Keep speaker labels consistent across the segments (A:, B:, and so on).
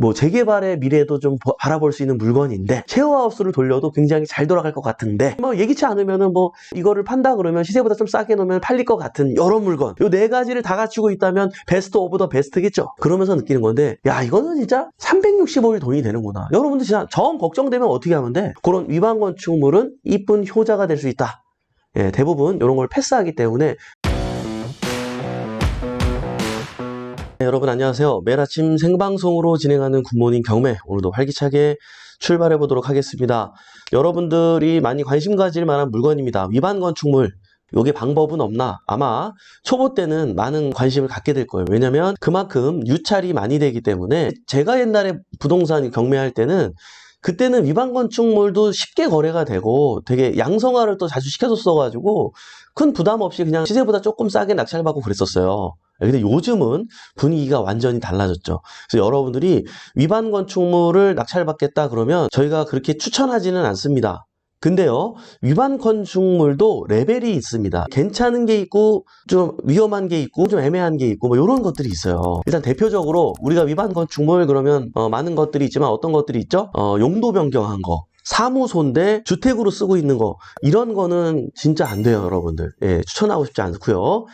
A: 뭐 재개발의 미래도 좀 바라볼 수 있는 물건인데 쉐어하우스를 돌려도 굉장히 잘 돌아갈 것 같은데 뭐 예기치 않으면은 뭐 이거를 판다 그러면 시세보다 좀 싸게 놓으면 팔릴 것 같은 이런 물건, 요 네 가지를 다 갖추고 있다면 베스트 오브 더 베스트겠죠. 그러면서 느끼는 건데, 야 이거는 진짜 365일 돈이 되는구나. 여러분들 진짜 정 걱정되면 어떻게 하면 돼? 그런 위반 건축물은 이쁜 효자가 될 수 있다. 예, 대부분 이런 걸 패스하기 때문에. 네, 여러분 안녕하세요. 매일 아침 생방송으로 진행하는 굿모닝 경매, 오늘도 활기차게 출발해 보도록 하겠습니다. 여러분들이 많이 관심 가질 만한 물건입니다. 위반 건축물, 요게 방법은 없나? 아마 초보 때는 많은 관심을 갖게 될 거예요. 왜냐면 그만큼 유찰이 많이 되기 때문에. 제가 옛날에 부동산 경매할 때는 그때는 위반 건축물도 쉽게 거래가 되고 되게 양성화를 또 자주 시켜줬어가지고 큰 부담 없이 그냥 시세보다 조금 싸게 낙찰받고 그랬었어요. 근데 요즘은 분위기가 완전히 달라졌죠. 그래서 여러분들이 위반 건축물을 낙찰받겠다 그러면 저희가 그렇게 추천하지는 않습니다. 근데요, 위반 건축물도 레벨이 있습니다. 괜찮은 게 있고 좀 위험한 게 있고 좀 애매한 게 있고 뭐 이런 것들이 있어요. 일단 대표적으로 우리가 위반 건축물 그러면 많은 것들이 있지만 어떤 것들이 있죠? 용도 변경한 거, 사무소인데 주택으로 쓰고 있는 거, 이런 거는 진짜 안 돼요, 여러분들. 예, 추천하고 싶지 않고요.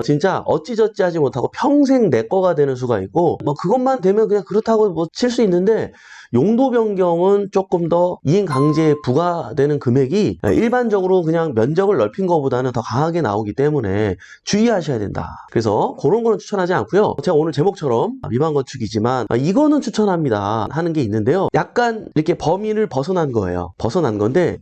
A: 진짜 어찌저찌 하지 못하고 평생 내 거가 되는 수가 있고, 뭐 그것만 되면 그냥 그렇다고 뭐 칠 수 있는데, 용도 변경은 조금 더 이행 강제에 부과되는 금액이 일반적으로 그냥 면적을 넓힌 것보다는 더 강하게 나오기 때문에 주의하셔야 된다. 그래서 그런 거는 추천하지 않고요. 제가 오늘 제목처럼 위반 건축이지만 이거는 추천합니다 하는 게 있는데요. 약간 이렇게 범위를 벗어난 거예요. 벗어난 건데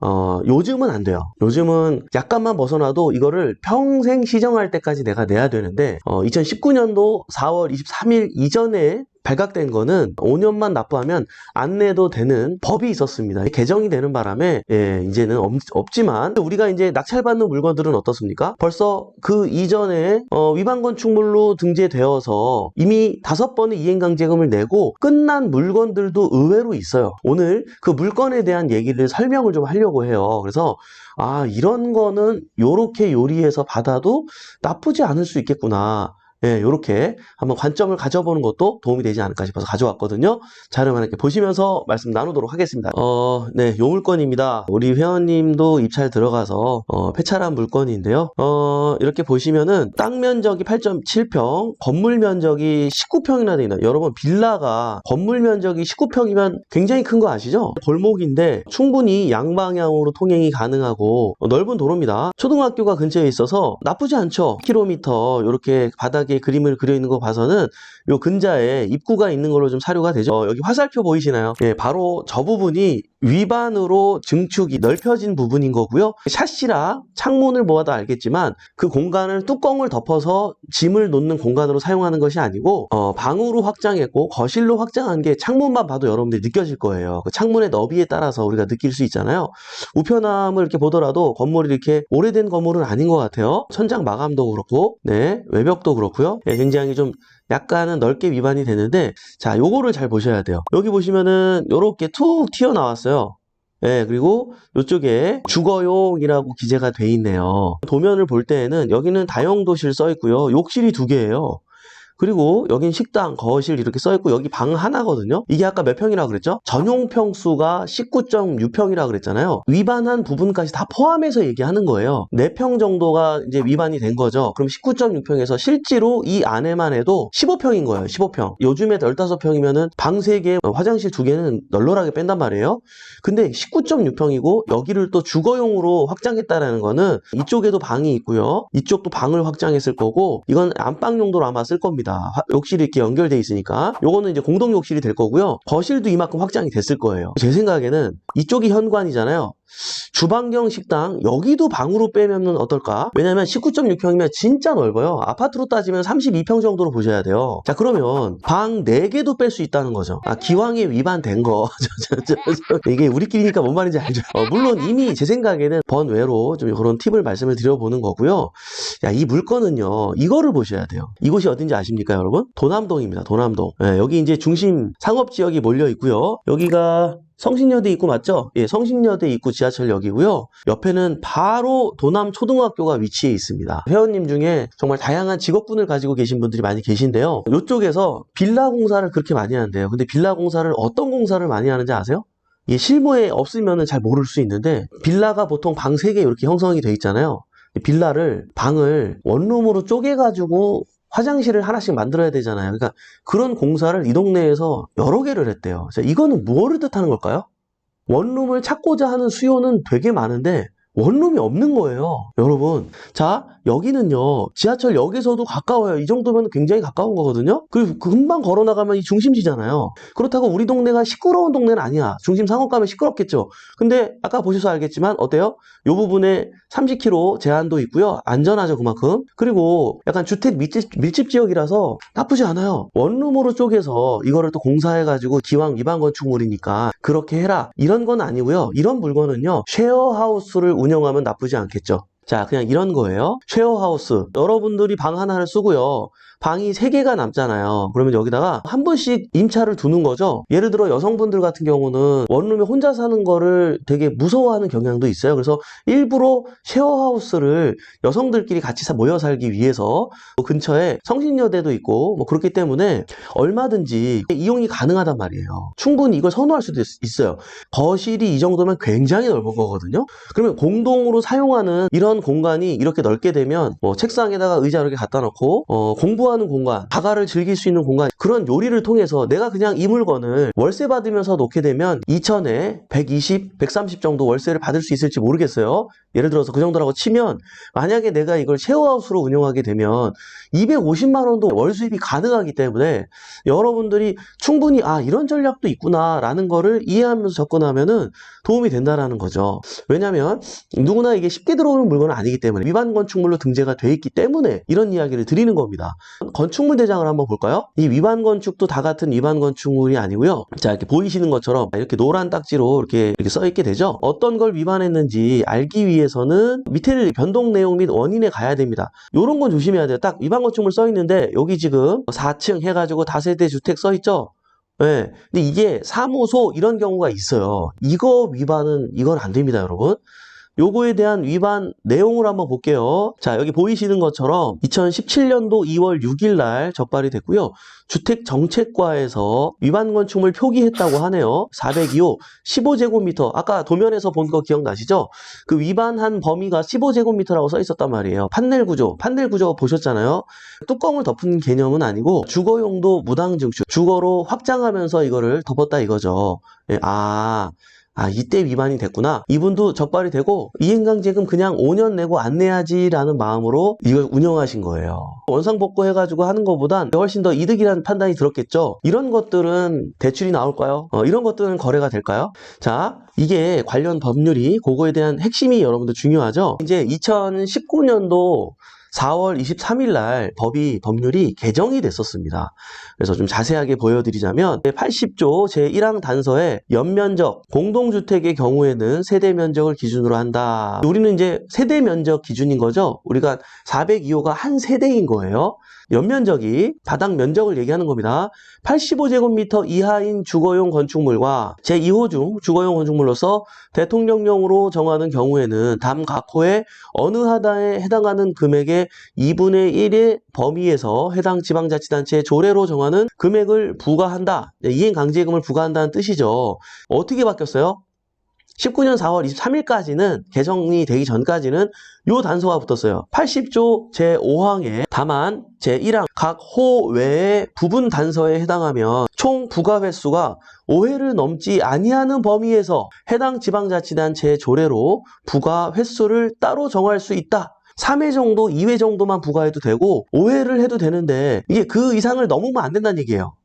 A: 요즘은 안 돼요. 요즘은 약간만 벗어나도 이거를 평생 시정할 때까지 내가 내야 되는데 2019년도 4월 23일 이전에 발각된 거는 5년만 납부하면 안 내도 되는 법이 있었습니다. 개정이 되는 바람에 이제는 없지만, 우리가 이제 낙찰받는 물건들은 어떻습니까? 벌써 그 이전에 위반 건축물로 등재되어서 이미 5번의 이행강제금을 내고 끝난 물건들도 의외로 있어요. 오늘 그 물건에 대한 얘기를 설명을 좀 하려고 해요. 그래서 이런 거는 요렇게 요리해서 받아도 나쁘지 않을 수 있겠구나. 예, 요렇게 한번 관점을 가져보는 것도 도움이 되지 않을까 싶어서 가져왔거든요. 자, 그러면 이렇게 보시면서 말씀 나누도록 하겠습니다. 네, 요 물건입니다. 우리 회원님도 입찰 들어가서 폐차한 물건인데요. 이렇게 보시면은 땅 면적이 8.7평, 건물 면적이 19평이나 되어 있나요? 여러분, 빌라가 건물 면적이 19평이면 굉장히 큰 거 아시죠? 골목인데 충분히 양방향으로 통행이 가능하고 넓은 도로입니다. 초등학교가 근처에 있어서 나쁘지 않죠. 킬로미터 이렇게 바닥 그림을 그려 있는 거 봐서는 요 근자에 입구가 있는 걸로 좀 사료가 되죠. 여기 화살표 보이시나요? 예, 바로 저 부분이 위반으로 증축이 넓혀진 부분인 거고요. 샷시라 창문을 보아도 알겠지만 그 공간을 뚜껑을 덮어서 짐을 놓는 공간으로 사용하는 것이 아니고 방으로 확장했고 거실로 확장한 게 창문만 봐도 여러분들이 느껴질 거예요. 그 창문의 너비에 따라서 우리가 느낄 수 있잖아요. 우편함을 이렇게 보더라도 건물이 이렇게 오래된 건물은 아닌 것 같아요. 천장 마감도 그렇고, 네, 외벽도 그렇고요. 네, 굉장히 좀 약간은 넓게 위반이 되는데, 자, 요거를 잘 보셔야 돼요. 여기 보시면은 요렇게 툭 튀어나왔어요. 예, 그리고 이쪽에 주거용이라고 기재가 돼 있네요. 도면을 볼 때에는 여기는 다용도실 써 있고요. 욕실이 2개예요. 그리고 여긴 식당, 거실 이렇게 써있고 여기 방 하나거든요. 이게 아까 몇 평이라고 그랬죠? 전용 평수가 19.6평이라고 그랬잖아요. 위반한 부분까지 다 포함해서 얘기하는 거예요. 4평 정도가 이제 위반이 된 거죠. 그럼 19.6평에서 실제로 이 안에만 해도 15평인 거예요. 15평. 요즘에 15평이면은 방 3개, 화장실 2개는 널널하게 뺀단 말이에요. 근데 19.6평이고 여기를 또 주거용으로 확장했다라는 거는 이쪽에도 방이 있고요. 이쪽도 방을 확장했을 거고, 이건 안방 용도로 아마 쓸 겁니다. 욕실이 이렇게 연결돼 있으니까 요거는 이제 공동 욕실이 될 거고요. 거실도 이만큼 확장이 됐을 거예요. 제 생각에는 이쪽이 현관이잖아요. 주방경 식당, 여기도 방으로 빼면 어떨까? 왜냐면 19.6평이면 진짜 넓어요. 아파트로 따지면 32평 정도로 보셔야 돼요. 자, 그러면 방 4개도 뺄 수 있다는 거죠. 기왕에 위반된 거. 이게 우리끼리니까 뭔 말인지 알죠? 물론 이미 제 생각에는 번외로 좀 그런 팁을 말씀을 드려보는 거고요. 야, 이 물건은요, 이거를 보셔야 돼요. 이곳이 어딘지 아십니까, 여러분? 도남동입니다. 도남동. 네, 여기 이제 중심 상업지역이 몰려 있고요. 여기가 성신여대 입구 맞죠? 예, 성신여대 입구 지하철역이고요. 옆에는 바로 도남초등학교가 위치해 있습니다. 회원님 중에 정말 다양한 직업군을 가지고 계신 분들이 많이 계신데요. 이쪽에서 빌라 공사를 그렇게 많이 하는데요. 근데 빌라 공사를 어떤 공사를 많이 하는지 아세요? 이게 실무에 없으면 잘 모를 수 있는데 빌라가 보통 방 3개 이렇게 형성이 돼 있잖아요. 빌라를 방을 원룸으로 쪼개가지고 화장실을 하나씩 만들어야 되잖아요. 그러니까 그런 공사를 이 동네에서 여러 개를 했대요. 자, 이거는 뭐를 뜻하는 걸까요? 원룸을 찾고자 하는 수요는 되게 많은데 원룸이 없는 거예요. 여러분, 자, 여기는요 지하철역에서도 가까워요. 이 정도면 굉장히 가까운 거거든요. 그리고 금방 걸어 나가면 이 중심지잖아요. 그렇다고 우리 동네가 시끄러운 동네는 아니야. 중심 상업 가면 시끄럽겠죠. 근데 아까 보셔서 알겠지만 어때요? 이 부분에 30km 제한도 있고요. 안전하죠, 그만큼. 그리고 약간 주택 밀집 지역이라서 나쁘지 않아요. 원룸으로 쪼개서 이거를 또 공사해가지고 기왕 위반 건축물이니까 그렇게 해라, 이런 건 아니고요. 이런 물건은요 쉐어하우스를 운영하면 나쁘지 않겠죠. 자, 그냥 이런 거예요. 쉐어하우스. 여러분들이 방 하나를 쓰고요. 방이 3개가 남잖아요. 그러면 여기다가 한 번씩 임차를 두는 거죠. 예를 들어 여성분들 같은 경우는 원룸에 혼자 사는 거를 되게 무서워하는 경향도 있어요. 그래서 일부러 쉐어하우스를 여성들끼리 같이 모여 살기 위해서 근처에 성신여대도 있고 뭐 그렇기 때문에 얼마든지 이용이 가능하단 말이에요. 충분히 이걸 선호할 수도 있어요. 거실이 이 정도면 굉장히 넓은 거거든요. 그러면 공동으로 사용하는 이런 공간이 이렇게 넓게 되면 뭐 책상에다가 의자 이렇게 갖다 놓고 공부하는 공간, 다가를 즐길 수 있는 공간, 그런 요리를 통해서 내가 그냥 이 물건을 월세 받으면서 놓게 되면 2천에 120, 130 정도 월세를 받을 수 있을지 모르겠어요. 예를 들어서 그 정도라고 치면 만약에 내가 이걸 쉐어하우스로 운영하게 되면 250만 원도 월 수입이 가능하기 때문에 여러분들이 충분히 이런 전략도 있구나 라는 거를 이해하면서 접근하면은 도움이 된다라는 거죠. 왜냐면 누구나 이게 쉽게 들어오는 물건은 아니기 때문에 위반 건축물로 등재가 돼 있기 때문에 이런 이야기를 드리는 겁니다. 건축물 대장을 한번 볼까요? 이 위반 건축도 다 같은 위반 건축물이 아니고요. 자, 이렇게 보이시는 것처럼 이렇게 노란 딱지로 이렇게 써 있게 되죠. 어떤 걸 위반했는지 알기 위해서는 밑에 변동 내용 및 원인에 가야 됩니다. 이런 건 조심해야 돼요. 딱 위반 건축물 써 있는데 여기 지금 4층 해가지고 다세대 주택 써 있죠. 네. 근데 이게 사무소 이런 경우가 있어요. 이거 위반은 이건 안 됩니다, 여러분. 요거에 대한 위반 내용을 한번 볼게요. 자, 여기 보이시는 것처럼 2017년도 2월 6일 날 적발이 됐고요. 주택정책과에서 위반 건축물 표기했다고 하네요. 402호 15제곱미터. 아까 도면에서 본 거 기억나시죠? 그 위반한 범위가 15제곱미터라고 써 있었단 말이에요. 판넬 구조 보셨잖아요. 뚜껑을 덮은 개념은 아니고 주거용도 무당증축, 주거로 확장하면서 이거를 덮었다 이거죠. 예, 이때 위반이 됐구나. 이분도 적발이 되고 이행강제금 그냥 5년 내고 안 내야지라는 마음으로 이걸 운영하신 거예요. 원상복구 해가지고 하는 것보단 훨씬 더 이득이라는 판단이 들었겠죠. 이런 것들은 대출이 나올까요? 이런 것들은 거래가 될까요? 자, 이게 관련 법률이 그거에 대한 핵심이 여러분들 중요하죠. 이제 2019년도 4월 23일 날 법률이 개정이 됐었습니다. 그래서 좀 자세하게 보여드리자면 80조 제1항 단서에 연면적, 공동주택의 경우에는 세대 면적을 기준으로 한다. 우리는 이제 세대 면적 기준인 거죠. 우리가 402호가 한 세대인 거예요. 연면적이 바닥 면적을 얘기하는 겁니다. 85제곱미터 이하인 주거용 건축물과 제2호 중 주거용 건축물로서 대통령령으로 정하는 경우에는 다음 각 호의 어느 하나에 해당하는 금액의 2분의 1의 범위에서 해당 지방자치단체의 조례로 정하는 금액을 부과한다. 이행강제금을 부과한다는 뜻이죠. 어떻게 바뀌었어요? 19년 4월 23일까지는 개정이 되기 전까지는 요 단서가 붙었어요. 80조 제5항에 다만 제1항 각 호 외의 부분 단서에 해당하면 총 부과 횟수가 5회를 넘지 아니하는 범위에서 해당 지방자치단체의 조례로 부과 횟수를 따로 정할 수 있다. 3회 정도, 2회 정도만 부과해도 되고 5회를 해도 되는데 이게 그 이상을 넘으면 안 된다는 얘기예요.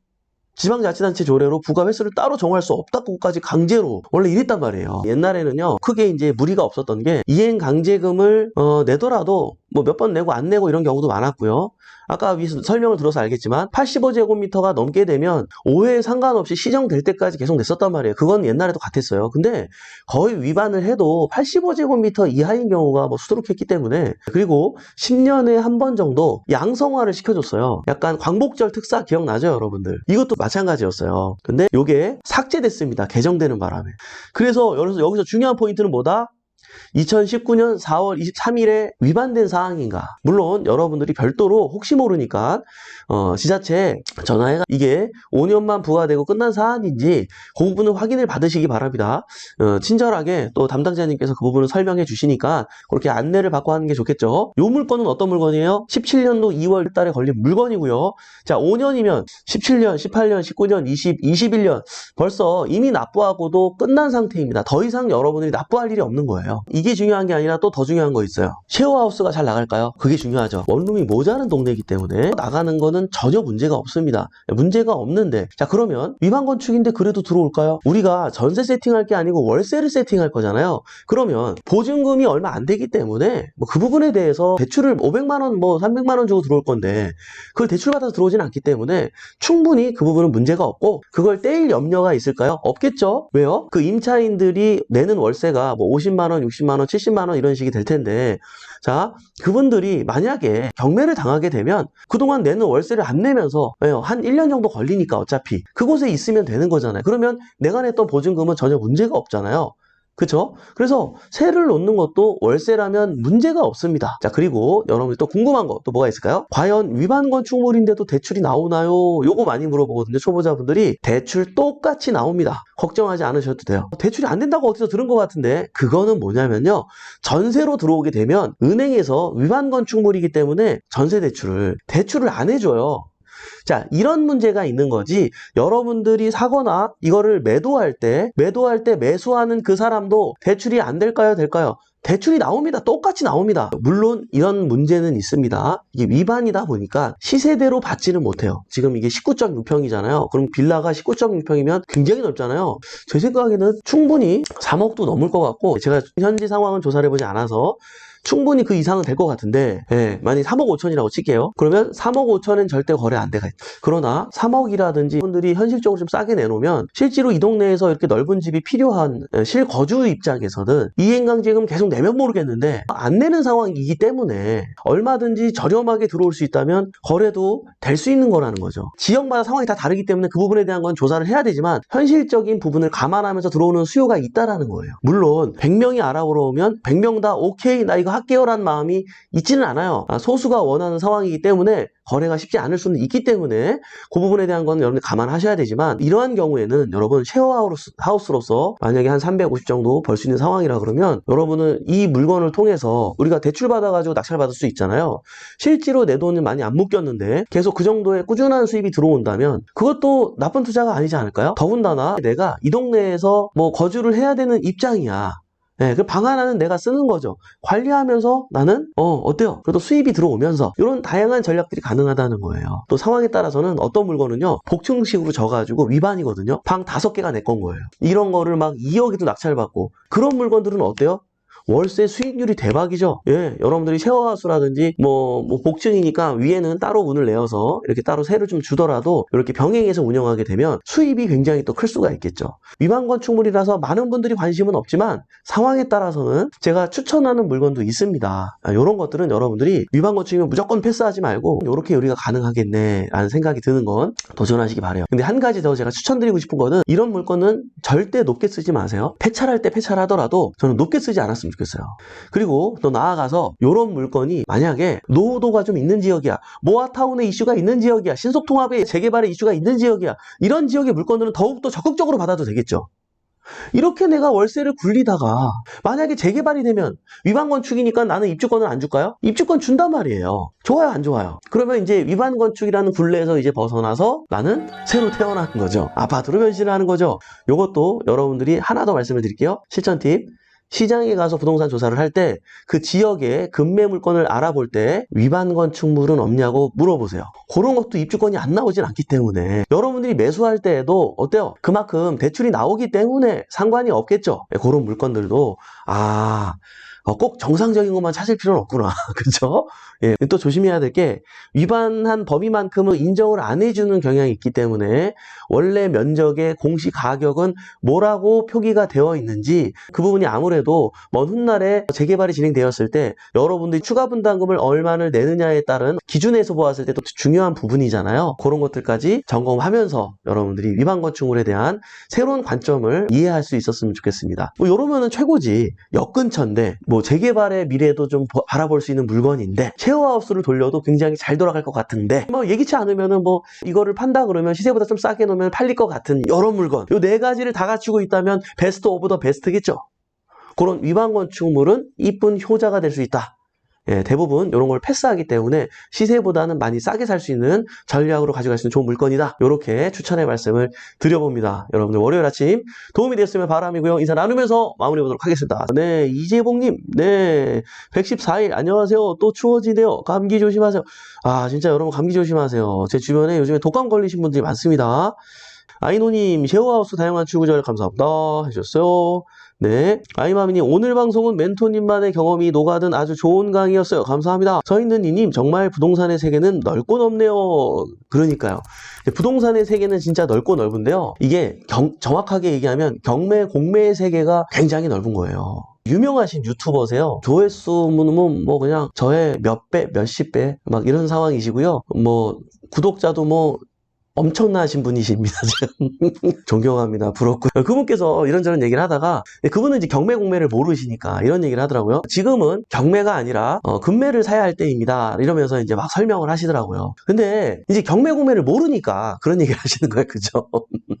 A: 지방자치단체 조례로 부과 횟수를 따로 정할 수 없다고까지 강제로 원래 이랬단 말이에요. 옛날에는요 크게 이제 무리가 없었던 게 이행 강제금을 내더라도 뭐 몇 번 내고 안 내고 이런 경우도 많았고요. 아까 위에서 설명을 들어서 알겠지만 85제곱미터가 넘게 되면 5회에 상관없이 시정될 때까지 계속 냈었단 말이에요. 그건 옛날에도 같았어요. 근데 거의 위반을 해도 85제곱미터 이하인 경우가 뭐 수두룩했기 때문에, 그리고 10년에 한 번 정도 양성화를 시켜줬어요. 약간 광복절 특사 기억나죠, 여러분들? 이것도 마찬가지였어요. 근데 이게 삭제됐습니다. 개정되는 바람에. 그래서 여기서 중요한 포인트는 뭐다? 2019년 4월 23일에 위반된 사항인가? 물론 여러분들이 별도로 혹시 모르니까 지자체에 전화해가 이게 5년만 부과되고 끝난 사안인지 그 부분은 확인을 받으시기 바랍니다. 친절하게 또 담당자님께서 그 부분을 설명해 주시니까 그렇게 안내를 받고 하는 게 좋겠죠. 요 물건은 어떤 물건이에요? 17년도 2월 달에 걸린 물건이고요. 자, 5년이면 17년, 18년, 19년, 20, 21년 벌써 이미 납부하고도 끝난 상태입니다. 더 이상 여러분들이 납부할 일이 없는 거예요. 이게 중요한 게 아니라 또 더 중요한 거 있어요. 쉐어하우스가 잘 나갈까요? 그게 중요하죠. 원룸이 모자란 동네이기 때문에 나가는 거는 전혀 문제가 없습니다. 문제가 없는데, 자, 그러면 위반 건축인데 그래도 들어올까요? 우리가 전세 세팅할 게 아니고 월세를 세팅할 거잖아요. 그러면 보증금이 얼마 안 되기 때문에 뭐 그 부분에 대해서 대출을 500만 원, 뭐 300만 원 주고 들어올 건데 그걸 대출받아서 들어오진 않기 때문에 충분히 그 부분은 문제가 없고, 그걸 떼일 염려가 있을까요? 없겠죠. 왜요? 그 임차인들이 내는 월세가 뭐 50만 원, 60만 원, 70만 원 이런 식이 될 텐데, 자, 그분들이 만약에 경매를 당하게 되면 그동안 내는 월세를 안 내면서 한 1년 정도 걸리니까 어차피 그곳에 있으면 되는 거잖아요. 그러면 내가 냈던 보증금은 전혀 문제가 없잖아요. 그쵸? 그래서 세를 놓는 것도 월세라면 문제가 없습니다. 자, 그리고 여러분들 또 궁금한 거 또 뭐가 있을까요? 과연 위반 건축물인데도 대출이 나오나요? 요거 많이 물어보거든요. 초보자분들이. 대출 똑같이 나옵니다. 걱정하지 않으셔도 돼요. 대출이 안 된다고 어디서 들은 것 같은데, 그거는 뭐냐면요, 전세로 들어오게 되면 은행에서 위반 건축물이기 때문에 전세 대출을 안 해줘요. 자, 이런 문제가 있는 거지, 여러분들이 사거나 이거를 매도할 때 매수하는 그 사람도 대출이 안 될까요? 될까요? 대출이 나옵니다. 똑같이 나옵니다. 물론 이런 문제는 있습니다. 이게 위반이다 보니까 시세대로 받지는 못해요. 지금 이게 19.6평이잖아요. 그럼 빌라가 19.6평이면 굉장히 넓잖아요. 제 생각에는 충분히 3억도 넘을 것 같고, 제가 현지 상황은 조사를 해보지 않아서 충분히 그 이상은 될 것 같은데, 만약 3억 5천이라고 칠게요. 그러면 3억 5천엔 절대 거래 안 돼가. 그러나 3억이라든지 분들이 현실적으로 좀 싸게 내놓으면 실제로 이 동네에서 이렇게 넓은 집이 필요한 실거주 입장에서는 이행강제금 계속 내면 모르겠는데 안 내는 상황이기 때문에 얼마든지 저렴하게 들어올 수 있다면 거래도 될 수 있는 거라는 거죠. 지역마다 상황이 다 다르기 때문에 그 부분에 대한 건 조사를 해야 되지만 현실적인 부분을 감안하면서 들어오는 수요가 있다라는 거예요. 물론 100명이 알아보러 오면 100명 다 오케이 나 이거 할게요라는 마음이 있지는 않아요. 소수가 원하는 상황이기 때문에 거래가 쉽지 않을 수는 있기 때문에 그 부분에 대한 건 여러분들 감안하셔야 되지만, 이러한 경우에는 여러분 쉐어하우스로서 만약에 한 350 정도 벌 수 있는 상황이라 그러면 여러분은 이 물건을 통해서 우리가 대출 받아가지고 낙찰받을 수 있잖아요. 실제로 내 돈이 많이 안 묶였는데 계속 그 정도의 꾸준한 수입이 들어온다면 그것도 나쁜 투자가 아니지 않을까요? 더군다나 내가 이 동네에서 뭐 거주를 해야 되는 입장이야. 그 방 하나는 내가 쓰는 거죠. 관리하면서 나는 어때요? 그래도 수입이 들어오면서 이런 다양한 전략들이 가능하다는 거예요. 또 상황에 따라서는 어떤 물건은요, 복층식으로 져가지고 위반이거든요. 방 5개가 내 건 거예요. 이런 거를 막 2억에도 낙찰받고, 그런 물건들은 어때요? 월세 수익률이 대박이죠. 여러분들이 쉐어하우스라든지 뭐 복층이니까 위에는 따로 문을 내어서 이렇게 따로 세를 좀 주더라도 이렇게 병행해서 운영하게 되면 수입이 굉장히 또 클 수가 있겠죠. 위반 건축물이라서 많은 분들이 관심은 없지만 상황에 따라서는 제가 추천하는 물건도 있습니다. 이런 것들은 여러분들이 위반 건축이면 무조건 패스하지 말고 이렇게 우리가 가능하겠네 라는 생각이 드는 건 도전하시기 바래요. 근데 한 가지 더 제가 추천드리고 싶은 거는, 이런 물건은 절대 높게 쓰지 마세요. 폐차할 때 폐차하더라도 저는 높게 쓰지 않았으면 좋겠어요. 그리고 또 나아가서 이런 물건이 만약에 노후도가 좀 있는 지역이야, 모아타운의 이슈가 있는 지역이야, 신속통합의 재개발의 이슈가 있는 지역이야, 이런 지역의 물건들은 더욱더 적극적으로 받아도 되겠죠. 이렇게 내가 월세를 굴리다가 만약에 재개발이 되면 위반 건축이니까 나는 입주권을 안 줄까요? 입주권 준단 말이에요. 좋아요, 안 좋아요? 그러면 이제 위반 건축이라는 굴레에서 이제 벗어나서 나는 새로 태어나는 거죠. 아파트로 변신하는 거죠. 이것도 여러분들이 하나 더 말씀을 드릴게요. 실전 팁. 시장에 가서 부동산 조사를 할 때 그 지역의 급매 물건을 알아볼 때 위반 건축물은 없냐고 물어보세요. 그런 것도 입주권이 안 나오진 않기 때문에 여러분들이 매수할 때에도 어때요? 그만큼 대출이 나오기 때문에 상관이 없겠죠. 그런 물건들도 꼭 정상적인 것만 찾을 필요는 없구나. 그쵸? 예, 또 조심해야 될 게 위반한 범위만큼은 인정을 안 해주는 경향이 있기 때문에 원래 면적의 공시 가격은 뭐라고 표기가 되어 있는지 그 부분이 아무래도 먼 훗날에 재개발이 진행되었을 때 여러분들이 추가 분담금을 얼마를 내느냐에 따른 기준에서 보았을 때 또 중요한 부분이잖아요. 그런 것들까지 점검하면서 여러분들이 위반 건축물에 대한 새로운 관점을 이해할 수 있었으면 좋겠습니다. 뭐 이러면은 최고지. 역 근처인데 뭐 재개발의 미래도 좀 바라볼 수 있는 물건인데 쉐어하우스를 돌려도 굉장히 잘 돌아갈 것 같은데 뭐 예기치 않으면은 뭐 이거를 판다 그러면 시세보다 좀 싸게 놓으면 팔릴 것 같은 이런 물건 요 네 가지를 다 갖추고 있다면 베스트 오브 더 베스트겠죠. 그런 위반 건축물은 이쁜 효자가 될 수 있다. 예, 대부분 이런 걸 패스하기 때문에 시세보다는 많이 싸게 살 수 있는 전략으로 가져갈 수 있는 좋은 물건이다. 이렇게 추천의 말씀을 드려봅니다. 여러분들 월요일 아침 도움이 됐으면 바람이고요. 인사 나누면서 마무리 보도록 하겠습니다. 네, 이재봉님, 네, 114일 안녕하세요. 또 추워지네요. 감기 조심하세요. 아, 진짜 여러분 감기 조심하세요. 제 주변에 요즘에 독감 걸리신 분들이 많습니다. 아이노님, 쉐어하우스 다양한 출구절 감사합니다. 해주셨어요. 네. 아이마미님, 오늘 방송은 멘토님만의 경험이 녹아든 아주 좋은 강의였어요. 감사합니다. 서인는이님, 정말 부동산의 세계는 넓고 넓네요. 그러니까요. 부동산의 세계는 진짜 넓고 넓은데요. 이게 정확하게 얘기하면 경매, 공매의 세계가 굉장히 넓은 거예요. 유명하신 유튜버세요. 조회수는 뭐 그냥 저의 몇 배, 몇십 배, 막 이런 상황이시고요. 뭐, 구독자도 뭐, 엄청나신 분이십니다. 존경합니다. 부럽고요. 그분께서 이런저런 얘기를 하다가 그분은 이제 경매 공매를 모르시니까 이런 얘기를 하더라고요. 지금은 경매가 아니라 금매를 사야 할 때입니다. 이러면서 이제 막 설명을 하시더라고요. 근데 이제 경매 공매를 모르니까 그런 얘기를 하시는 거예요. 그죠?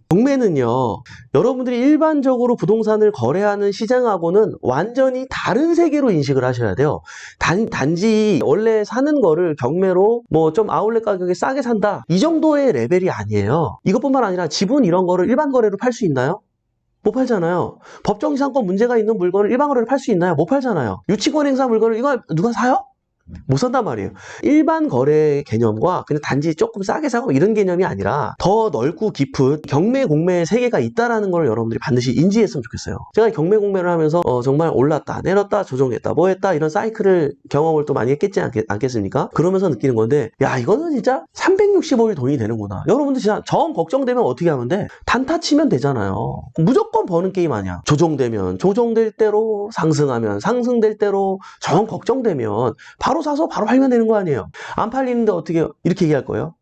A: 경매는요. 여러분들이 일반적으로 부동산을 거래하는 시장하고는 완전히 다른 세계로 인식을 하셔야 돼요. 단지 원래 사는 거를 경매로 뭐 좀 아울렛 가격에 싸게 산다. 이 정도의 레벨이 아니에요. 이것뿐만 아니라 지분 이런 거를 일반 거래로 팔 수 있나요? 못 팔잖아요. 법정이상권 문제가 있는 물건을 일반 거래로 팔 수 있나요? 못 팔잖아요. 유치권 행사 물건을 이거 누가 사요? 못 산단 말이에요. 일반 거래 개념과 그냥 단지 조금 싸게 사고 이런 개념이 아니라 더 넓고 깊은 경매 공매의 세계가 있다라는 걸 여러분들이 반드시 인지했으면 좋겠어요. 제가 경매 공매를 하면서 정말 올랐다 내렸다 조정했다 뭐 했다 이런 사이클을 경험을 또 많이 했겠지 않겠습니까? 그러면서 느끼는 건데 야 이거는 진짜 365일 돈이 되는구나. 여러분들 진짜 정 걱정되면 어떻게 하면 돼? 단타 치면 되잖아요. 무조건 버는 게임 아니야. 조정되면 조정될 대로 상승하면 상승될 대로 정 걱정되면 바로 사서 바로 팔면 되는 거 아니에요. 안 팔리는데 어떻게 이렇게 얘기할 거예요?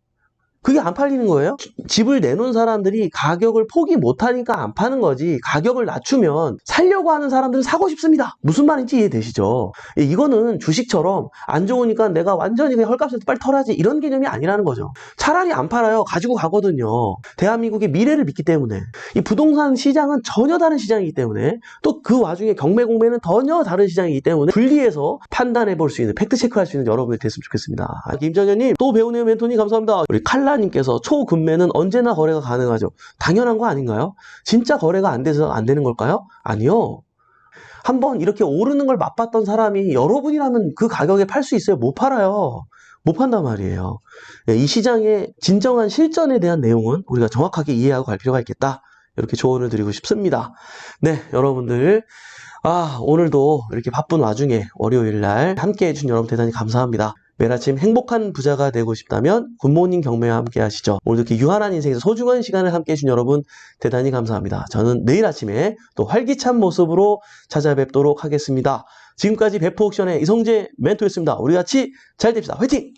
A: 그게 안 팔리는 거예요? 집을 내놓은 사람들이 가격을 포기 못하니까 안 파는 거지 가격을 낮추면 살려고 하는 사람들은 사고 싶습니다. 무슨 말인지 이해되시죠? 이거는 주식처럼 안 좋으니까 내가 완전히 그냥 헐값에서 빨리 털어야지 이런 개념이 아니라는 거죠. 차라리 안 팔아요. 가지고 가거든요. 대한민국의 미래를 믿기 때문에 이 부동산 시장은 전혀 다른 시장이기 때문에 또 그 와중에 경매 공매는 전혀 다른 시장이기 때문에 분리해서 판단해 볼 수 있는 팩트 체크할 수 있는 여러분이 됐으면 좋겠습니다. 김정현님 또 배우네요 멘토님 감사합니다. 우리 칼라님께서 초금매는 언제나 거래가 가능하죠. 당연한 거 아닌가요? 진짜 거래가 안 돼서 안 되는 걸까요? 아니요. 한번 이렇게 오르는 걸 맛봤던 사람이 여러분이라면 그 가격에 팔 수 있어요? 못 팔아요. 못 판단 말이에요. 이 시장의 진정한 실전에 대한 내용은 우리가 정확하게 이해하고 갈 필요가 있겠다. 이렇게 조언을 드리고 싶습니다. 네, 여러분들. 오늘도 이렇게 바쁜 와중에 월요일날 함께 해준 여러분 대단히 감사합니다. 매일 아침 행복한 부자가 되고 싶다면 굿모닝 경매와 함께 하시죠. 오늘도 이렇게 유한한 인생에서 소중한 시간을 함께 해준 여러분 대단히 감사합니다. 저는 내일 아침에 또 활기찬 모습으로 찾아뵙도록 하겠습니다. 지금까지 베프옥션의 이성재 멘토였습니다. 우리 같이 잘 됩시다. 화이팅!